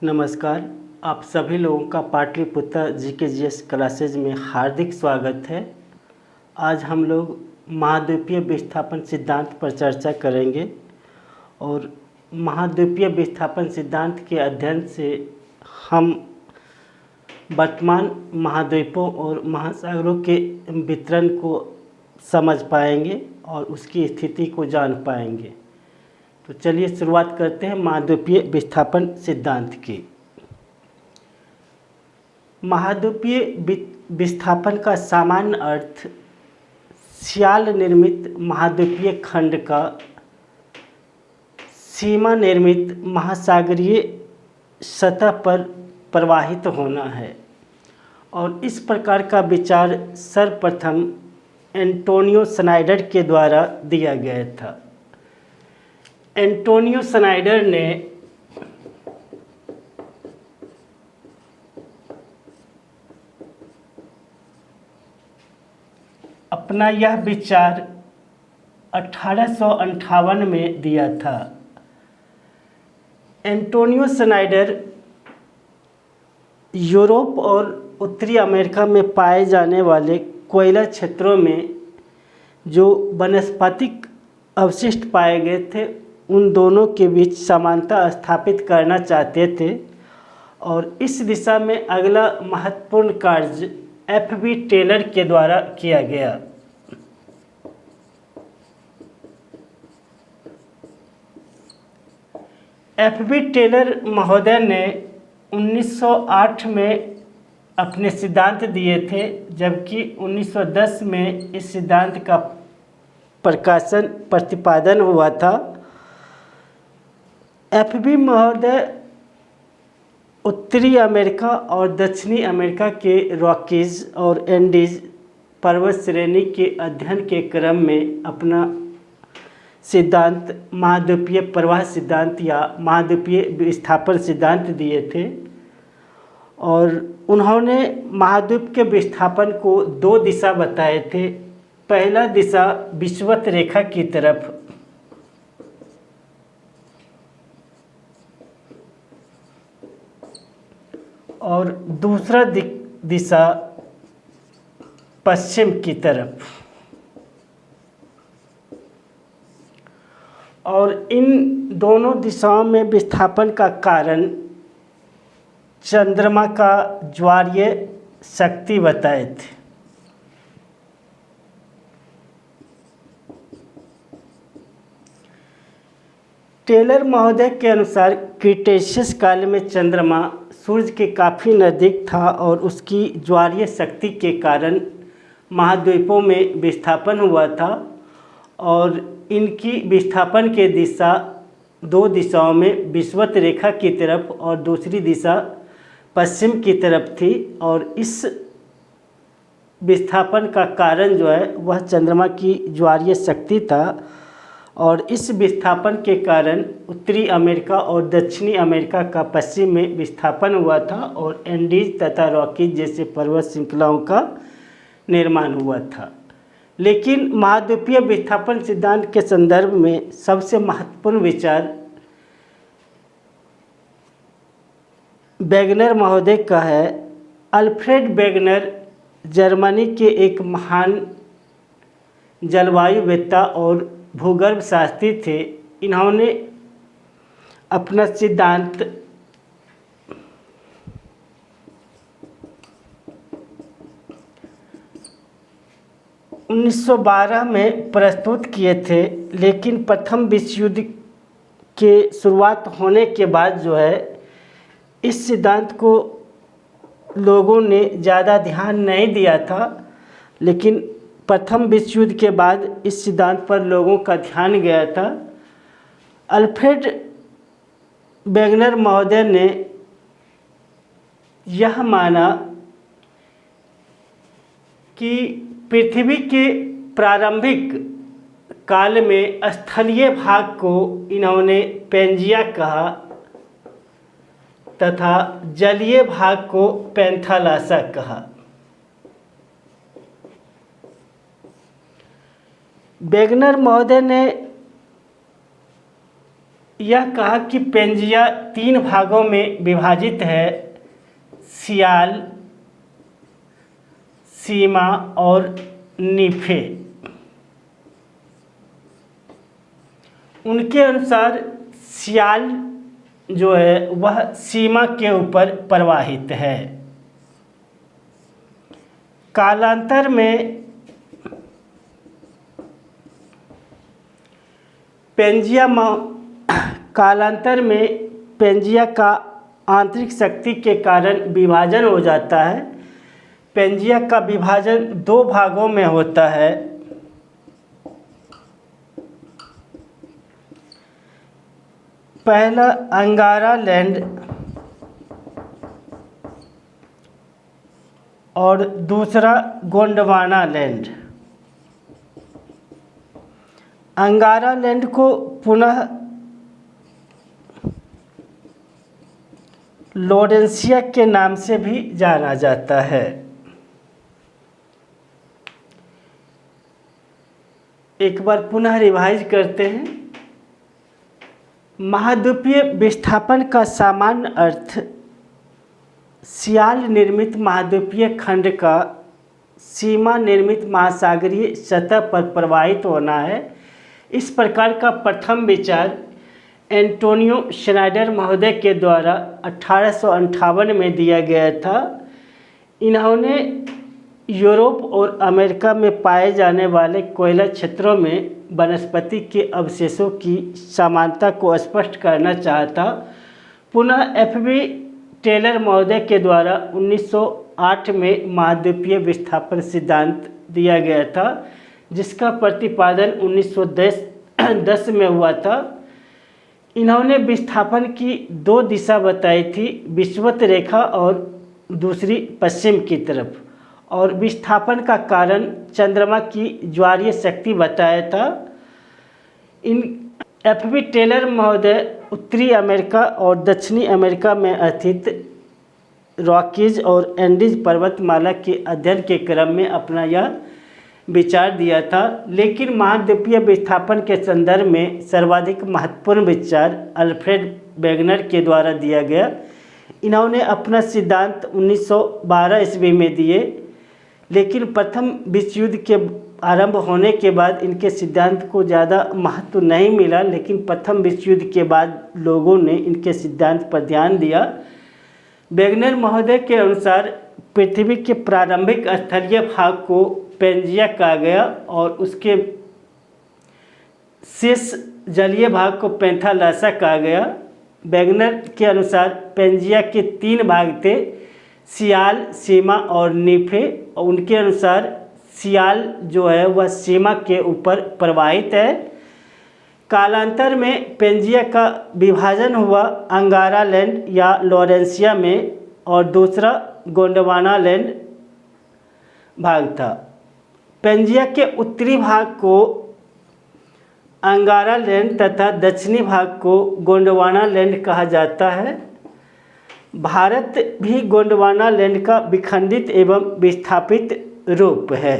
नमस्कार। आप सभी लोगों का पाटलिपुत्र जीकेजीएस क्लासेज में हार्दिक स्वागत है। आज हम लोग महाद्वीपीय विस्थापन सिद्धांत पर चर्चा करेंगे और महाद्वीपीय विस्थापन सिद्धांत के अध्ययन से हम वर्तमान महाद्वीपों और महासागरों के वितरण को समझ पाएंगे और उसकी स्थिति को जान पाएंगे। तो चलिए शुरुआत करते हैं महाद्वीपीय विस्थापन सिद्धांत की। महाद्वीपीय विस्थापन का सामान्य अर्थ सियाल निर्मित महाद्वीपीय खंड का सीमा निर्मित महासागरीय सतह पर प्रवाहित होना है और इस प्रकार का विचार सर्वप्रथम एंटोनियो स्नाइडर के द्वारा दिया गया था। एंटोनियो स्नाइडर ने अपना यह विचार 1858 में दिया था। एंटोनियो स्नाइडर यूरोप और उत्तरी अमेरिका में पाए जाने वाले कोयला क्षेत्रों में जो वनस्पतिक अवशिष्ट पाए गए थे उन दोनों के बीच समानता स्थापित करना चाहते थे और इस दिशा में अगला महत्वपूर्ण कार्य एफ.बी. टेलर के द्वारा किया गया। एफ.बी. टेलर महोदय ने 1908 में अपने सिद्धांत दिए थे, जबकि 1910 में इस सिद्धांत का प्रतिपादन हुआ था। एफ.बी. महोदय उत्तरी अमेरिका और दक्षिणी अमेरिका के रॉकीज और एंडीज पर्वत श्रेणी के अध्ययन के क्रम में अपना सिद्धांत महाद्वीपीय प्रवाह सिद्धांत या महाद्वीपीय विस्थापन सिद्धांत दिए थे और उन्होंने महाद्वीप के विस्थापन को दो दिशा बताए थे। पहला दिशा विषुवत रेखा की तरफ और दूसरा दिशा पश्चिम की तरफ। और इन दोनों दिशाओं में विस्थापन का कारण चंद्रमा का ज्वारीय शक्ति बताए थे। टेलर महोदय के अनुसार क्रीटेशियस काल में चंद्रमा सूर्य के काफ़ी नज़दीक था और उसकी ज्वारीय शक्ति के कारण महाद्वीपों में विस्थापन हुआ था और इनकी विस्थापन के दिशा दो दिशाओं में विषुवत रेखा की तरफ और दूसरी दिशा पश्चिम की तरफ थी और इस विस्थापन का कारण जो है वह चंद्रमा की ज्वारीय शक्ति था और इस विस्थापन के कारण उत्तरी अमेरिका और दक्षिणी अमेरिका का पश्चिम में विस्थापन हुआ था और एंडीज तथा रॉकीज जैसे पर्वत श्रृंखलाओं का निर्माण हुआ था। लेकिन महाद्वीपीय विस्थापन सिद्धांत के संदर्भ में सबसे महत्वपूर्ण विचार वेगनर महोदय का है। अल्फ्रेड वेगनर जर्मनी के एक महान जलवायुवेत्ता और भूगर्भ शास्त्री थे। इन्होंने अपना सिद्धांत उन्नीस सौ 12 में प्रस्तुत किए थे, लेकिन प्रथम विश्व युद्ध के शुरुआत होने के बाद जो है इस सिद्धांत को लोगों ने ज़्यादा ध्यान नहीं दिया था, लेकिन प्रथम विश्व युद्ध के बाद इस सिद्धांत पर लोगों का ध्यान गया था। अल्फ्रेड वेगनर महोदय ने यह माना कि पृथ्वी के प्रारंभिक काल में स्थलीय भाग को इन्होंने पेंजिया कहा तथा जलीय भाग को पैंथालासा कहा। वेगनर महोदय ने यह कहा कि पेंजिया 3 भागों में विभाजित है, सियाल, सीमा और नीफे। उनके अनुसार सियाल जो है वह सीमा के ऊपर प्रवाहित है। कालांतर में पेंजिया का आंतरिक शक्ति के कारण विभाजन हो जाता है। पेंजिया का विभाजन 2 भागों में होता है। पहला अंगारा लैंड और दूसरा गोंडवाना लैंड। अंगारा लैंड को पुनः लॉरेंसिया के नाम से भी जाना जाता है। एक बार पुनः रिवाइज करते हैं। महाद्वीपीय विस्थापन का सामान्य अर्थ सियाल निर्मित महाद्वीपीय खंड का सीमा निर्मित महासागरीय सतह पर प्रवाहित होना है। इस प्रकार का प्रथम विचार एंटोनियो श्नाइडर महोदय के द्वारा 1858 में दिया गया था। इन्होंने यूरोप और अमेरिका में पाए जाने वाले कोयला क्षेत्रों में वनस्पति के अवशेषों की समानता को स्पष्ट करना चाहता। पुनः एफ.बी. टेलर महोदय के द्वारा 1908 में महाद्वीपीय विस्थापन सिद्धांत दिया गया था, जिसका प्रतिपादन 1910 में हुआ था। इन्होंने विस्थापन की 2 दिशा बताई थी, विषुवत रेखा और दूसरी पश्चिम की तरफ, और विस्थापन का कारण चंद्रमा की ज्वारीय शक्ति बताया था। एफ.बी. टेलर महोदय उत्तरी अमेरिका और दक्षिणी अमेरिका में स्थित रॉकीज और एंडीज पर्वतमाला के अध्ययन के क्रम में अपना यह विचार दिया था। लेकिन महाद्वीपीय विस्थापन के संदर्भ में सर्वाधिक महत्वपूर्ण विचार अल्फ्रेड वेगनर के द्वारा दिया गया। इन्होंने अपना सिद्धांत 1912 ईस्वी में दिए, लेकिन प्रथम विश्व युद्ध के आरंभ होने के बाद इनके सिद्धांत को ज़्यादा महत्व नहीं मिला। लेकिन प्रथम विश्व युद्ध के बाद लोगों ने इनके सिद्धांत पर ध्यान दिया। वेगनर महोदय के अनुसार पृथ्वी के प्रारंभिक स्थलीय भाग को पेंजिया कहा गया और उसके शेष जलीय भाग को पैंथालासा कहा गया। वेगनर के अनुसार पेंजिया के 3 भाग थे, सियाल, सीमा और नीफे। और उनके अनुसार सियाल जो है वह सीमा के ऊपर प्रवाहित है। कालांतर में पेंजिया का विभाजन हुआ अंगारा लैंड या लॉरेंसिया में और दूसरा गोंडवाना लैंड भाग था। पेंजिया के उत्तरी भाग को अंगारा लैंड तथा दक्षिणी भाग को गोंडवाना लैंड कहा जाता है। भारत भी गोंडवाना लैंड का विखंडित एवं विस्थापित रूप है।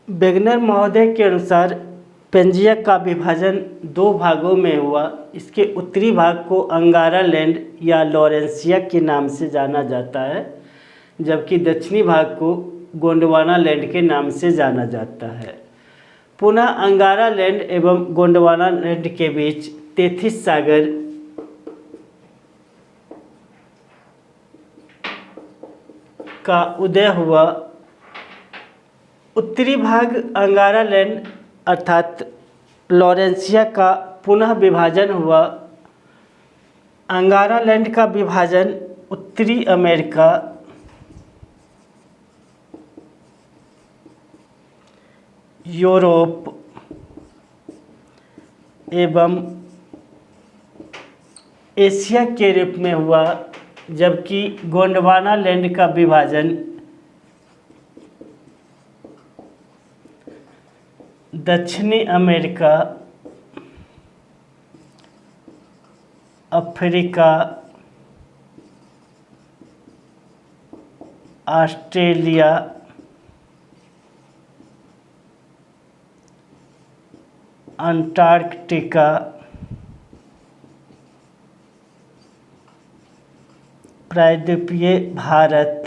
वेगनर महोदय के अनुसार पेंजिया का विभाजन 2 भागों में हुआ। इसके उत्तरी भाग को अंगारा लैंड या लॉरेंसिया के नाम से जाना जाता है, जबकि दक्षिणी भाग को गोंडवाना लैंड के नाम से जाना जाता है। पुनः अंगारा लैंड एवं गोंडवाना लैंड के बीच तेथिस सागर का उदय हुआ। उत्तरी भाग अंगारा लैंड अर्थात लॉरेंसिया का पुनः विभाजन हुआ। अंगारा लैंड का विभाजन उत्तरी अमेरिका, यूरोप एवं एशिया के रूप में हुआ, जबकि गोंडवाना लैंड का विभाजन दक्षिणी अमेरिका, अफ्रीका, ऑस्ट्रेलिया, अंटार्कटिका, प्रायद्वीपीय भारत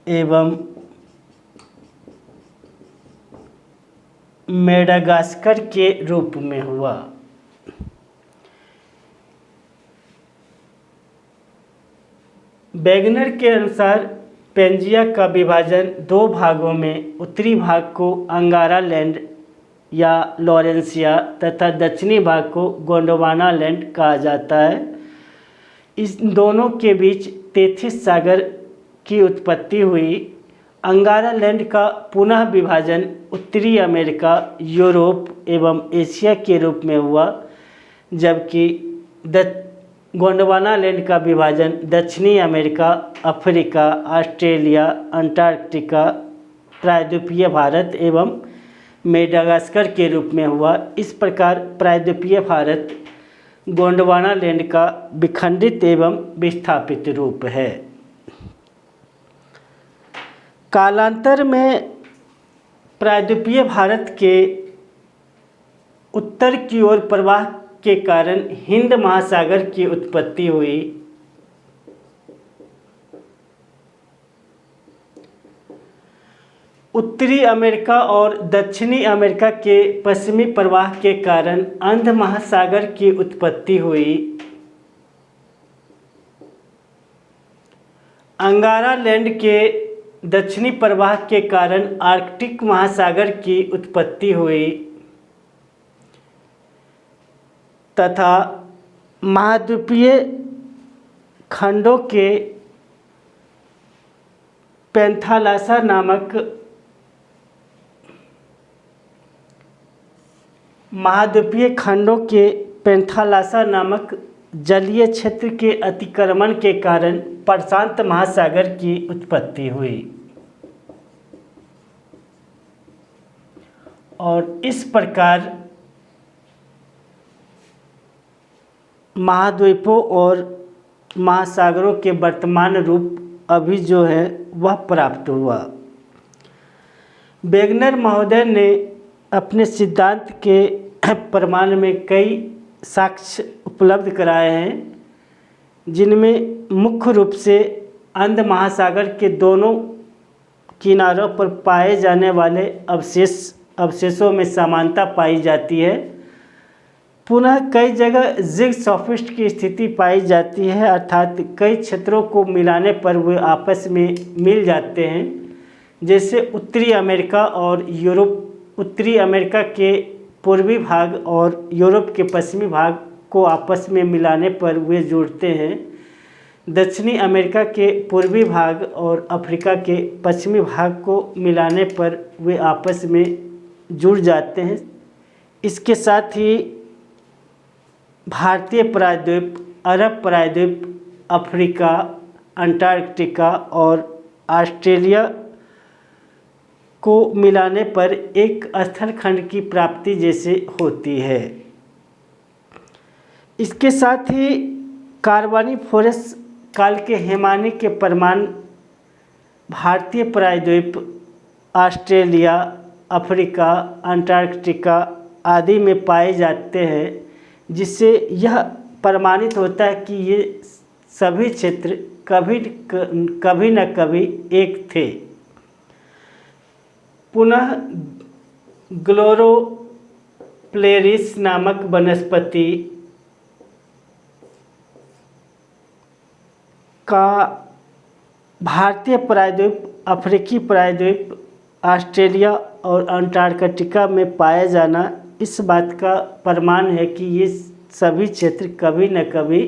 एवं मेडागास्कर के रूप में हुआ। वेगनर के अनुसार पेंजिया का विभाजन दो भागों में, उत्तरी भाग को अंगारा लैंड या लॉरेंसिया तथा दक्षिणी भाग को गोंडवाना लैंड कहा जाता है। इस दोनों के बीच तेथिस सागर की उत्पत्ति हुई। अंगारा लैंड का पुनः विभाजन उत्तरी अमेरिका, यूरोप एवं एशिया के रूप में हुआ, जबकि गोंडवाना लैंड का विभाजन दक्षिणी अमेरिका, अफ्रीका, ऑस्ट्रेलिया, अंटार्कटिका, प्रायद्वीपीय भारत एवं मेडागास्कर के रूप में हुआ। इस प्रकार प्रायद्वीपीय भारत गोंडवाना लैंड का विखंडित एवं विस्थापित रूप है। कालांतर में प्रायद्वीपीय भारत के उत्तर की ओर प्रवाह के कारण हिंद महासागर की उत्पत्ति हुई। उत्तरी अमेरिका और दक्षिणी अमेरिका के पश्चिमी प्रवाह के कारण अंध महासागर की उत्पत्ति हुई। अंगारा लैंड के दक्षिणी प्रवाह के कारण आर्कटिक महासागर की उत्पत्ति हुई तथा महाद्वीपीय खंडों के पेंथालासा नामक जलीय क्षेत्र के अतिक्रमण के कारण प्रशांत महासागर की उत्पत्ति हुई और इस प्रकार महाद्वीपों और महासागरों के वर्तमान रूप अभी जो है वह प्राप्त हुआ। वेगनर महोदय ने अपने सिद्धांत के प्रमाण में कई साक्ष्य उपलब्ध कराए हैं, जिनमें मुख्य रूप से अंध महासागर के दोनों किनारों पर पाए जाने वाले अवशेषों में समानता पाई जाती है। पुनः कई जगह जिग सॉफिस्ट की स्थिति पाई जाती है, अर्थात कई क्षेत्रों को मिलाने पर वे आपस में मिल जाते हैं, जैसे उत्तरी अमेरिका और यूरोप। उत्तरी अमेरिका के पूर्वी भाग और यूरोप के पश्चिमी भाग को आपस में मिलाने पर वे जुड़ते हैं। दक्षिणी अमेरिका के पूर्वी भाग और अफ्रीका के पश्चिमी भाग को मिलाने पर वे आपस में जुड़ जाते हैं। इसके साथ ही भारतीय प्रायद्वीप, अरब प्रायद्वीप, अफ्रीका, अंटार्कटिका और ऑस्ट्रेलिया को मिलाने पर एक स्थल खंड की प्राप्ति जैसे होती है। इसके साथ ही कार्बोनिफोरस काल के हिमानी के प्रमाण भारतीय प्रायद्वीप, ऑस्ट्रेलिया, अफ्रीका, अंटार्कटिका आदि में पाए जाते हैं, जिससे यह प्रमाणित होता है कि ये सभी क्षेत्र कभी न कभी एक थे। पुनः ग्लोरोप्लेरिस नामक वनस्पति का भारतीय प्रायद्वीप, अफ्रीकी प्रायद्वीप, ऑस्ट्रेलिया और अंटार्कटिका में पाया जाना इस बात का प्रमाण है कि ये सभी क्षेत्र कभी न कभी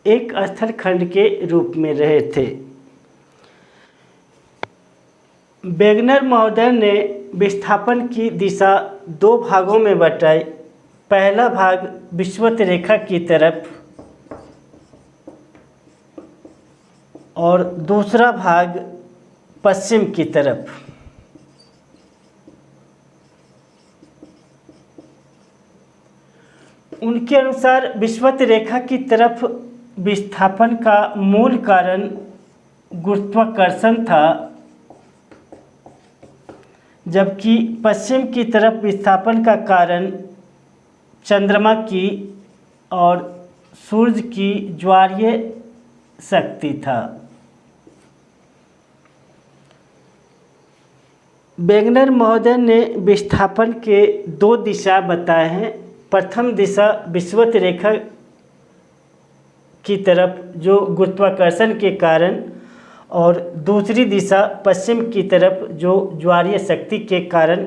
एक स्थल खंड के रूप में रहे थे। वेगनर महोदय ने विस्थापन की दिशा दो भागों में बटाई। पहला भाग विषुवत रेखा की तरफ और दूसरा भाग पश्चिम की तरफ। उनके अनुसार विषुवत रेखा की तरफ विस्थापन का मूल कारण गुरुत्वाकर्षण था, जबकि पश्चिम की तरफ विस्थापन का कारण चंद्रमा की और सूर्य की ज्वारीय शक्ति था। वेगनर महोदय ने विस्थापन के दो दिशा बताए हैं। प्रथम दिशा विषुवत रेखा की तरफ जो गुरुत्वाकर्षण के कारण, और दूसरी दिशा पश्चिम की तरफ जो ज्वारीय शक्ति के कारण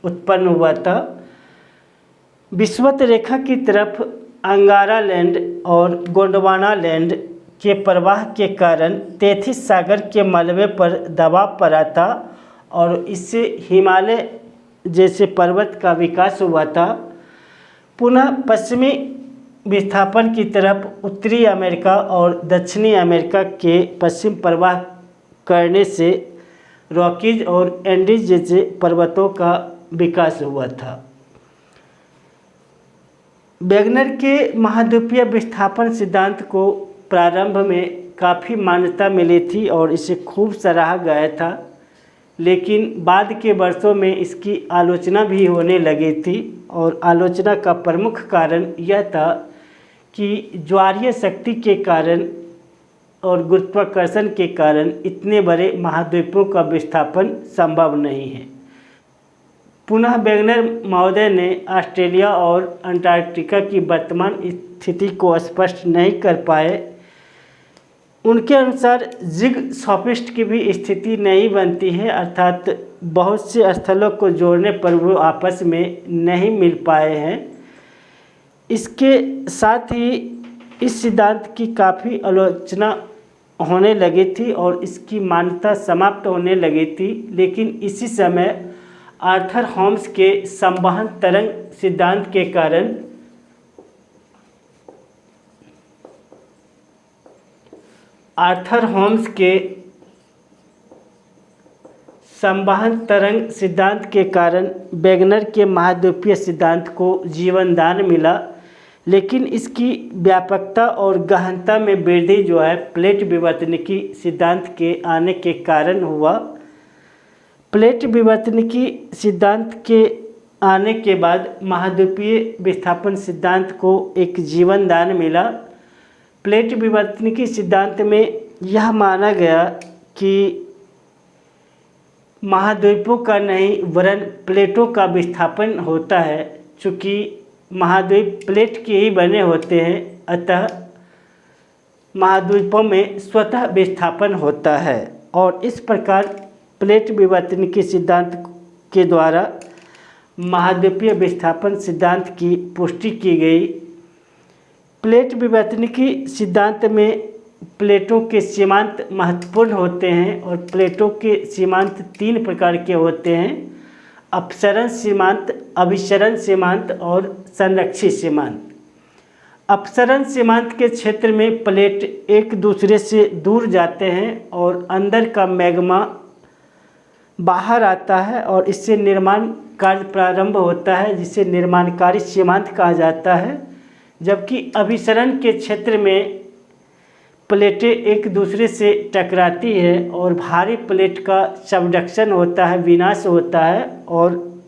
उत्पन्न हुआ था। विषुवत रेखा की तरफ अंगारा लैंड और गोंडवाना लैंड के प्रवाह के कारण तैथिस सागर के मलबे पर दबाव पड़ा था और इससे हिमालय जैसे पर्वत का विकास हुआ था। पुनः पश्चिमी विस्थापन की तरफ उत्तरी अमेरिका और दक्षिणी अमेरिका के पश्चिम प्रवाह करने से रॉकीज और एंडीज जैसे पर्वतों का विकास हुआ था। वेगनर के महाद्वीपीय विस्थापन सिद्धांत को प्रारंभ में काफ़ी मान्यता मिली थी और इसे खूब सराहा गया था, लेकिन बाद के वर्षों में इसकी आलोचना भी होने लगी थी और आलोचना का प्रमुख कारण यह था कि ज्वारीय शक्ति के कारण और गुरुत्वाकर्षण के कारण इतने बड़े महाद्वीपों का विस्थापन संभव नहीं है। पुनः वेगनर महोदय ने ऑस्ट्रेलिया और अंटार्कटिका की वर्तमान स्थिति को स्पष्ट नहीं कर पाए। उनके अनुसार जिग सॉफिस्ट की भी स्थिति नहीं बनती है, अर्थात बहुत से स्थलों को जोड़ने पर वो आपस में नहीं मिल पाए हैं। इसके साथ ही इस सिद्धांत की काफ़ी आलोचना होने लगी थी और इसकी मान्यता समाप्त होने लगी थी, लेकिन इसी समय आर्थर होम्स के संवहन तरंग सिद्धांत के कारण आर्थर होम्स के संवहन तरंग सिद्धांत के कारण वेगनर के महाद्वीपीय सिद्धांत को जीवनदान मिला, लेकिन इसकी व्यापकता और गहनता में वृद्धि जो है प्लेट विवर्तनिकी सिद्धांत के आने के कारण हुआ। प्लेट विवर्तनिकी सिद्धांत के आने के बाद महाद्वीपीय विस्थापन सिद्धांत को एक जीवनदान मिला। प्लेट विवर्तनिकी सिद्धांत में यह माना गया कि महाद्वीपों का नहीं वरन प्लेटों का विस्थापन होता है। चूँकि महाद्वीप प्लेट के ही बने होते हैं, अतः महाद्वीपों में स्वतः विस्थापन होता है और इस प्रकार प्लेट विवर्तनिकी सिद्धांत के द्वारा महाद्वीपीय विस्थापन सिद्धांत की पुष्टि की गई। प्लेट विवर्तनिकी सिद्धांत में प्लेटों के सीमांत महत्वपूर्ण होते हैं और प्लेटों के सीमांत तीन प्रकार के होते हैं: अपसरण सीमांत, अभिसरण सीमांत और संरक्षित सीमांत। अपसरण सीमांत के क्षेत्र में प्लेट एक दूसरे से दूर जाते हैं और अंदर का मैग्मा बाहर आता है और इससे निर्माण कार्य प्रारंभ होता है, जिसे निर्माणकारी सीमांत कहा जाता है। जबकि अभिसरण के क्षेत्र में प्लेटें एक दूसरे से टकराती है और भारी प्लेट का सबडक्शन होता है, विनाश होता है, और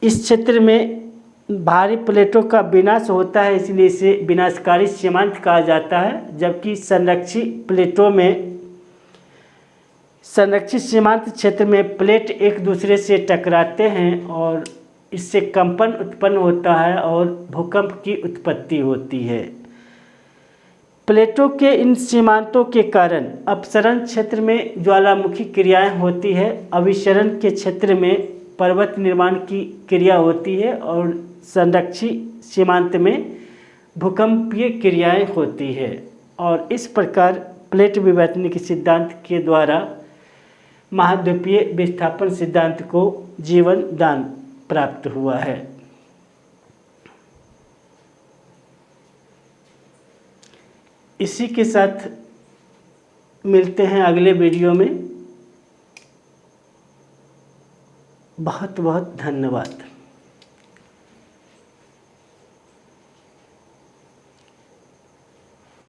इस क्षेत्र में भारी प्लेटों का विनाश होता है, इसलिए इसे विनाशकारी सीमांत कहा जाता है। जबकि संरक्षित सीमांत क्षेत्र में प्लेट एक दूसरे से टकराते हैं और इससे कंपन उत्पन्न होता है और भूकंप की उत्पत्ति होती है। प्लेटों के इन सीमांतों के कारण अपसरण क्षेत्र में ज्वालामुखी क्रियाएं होती है, अभिसरण के क्षेत्र में पर्वत निर्माण की क्रिया होती है और संरक्षित सीमांत में भूकंपीय क्रियाएं होती है। और इस प्रकार प्लेट विवर्तनिकी सिद्धांत के द्वारा महाद्वीपीय विस्थापन सिद्धांत को जीवन दान प्राप्त हुआ है। इसी के साथ मिलते हैं अगले वीडियो में। बहुत बहुत धन्यवाद।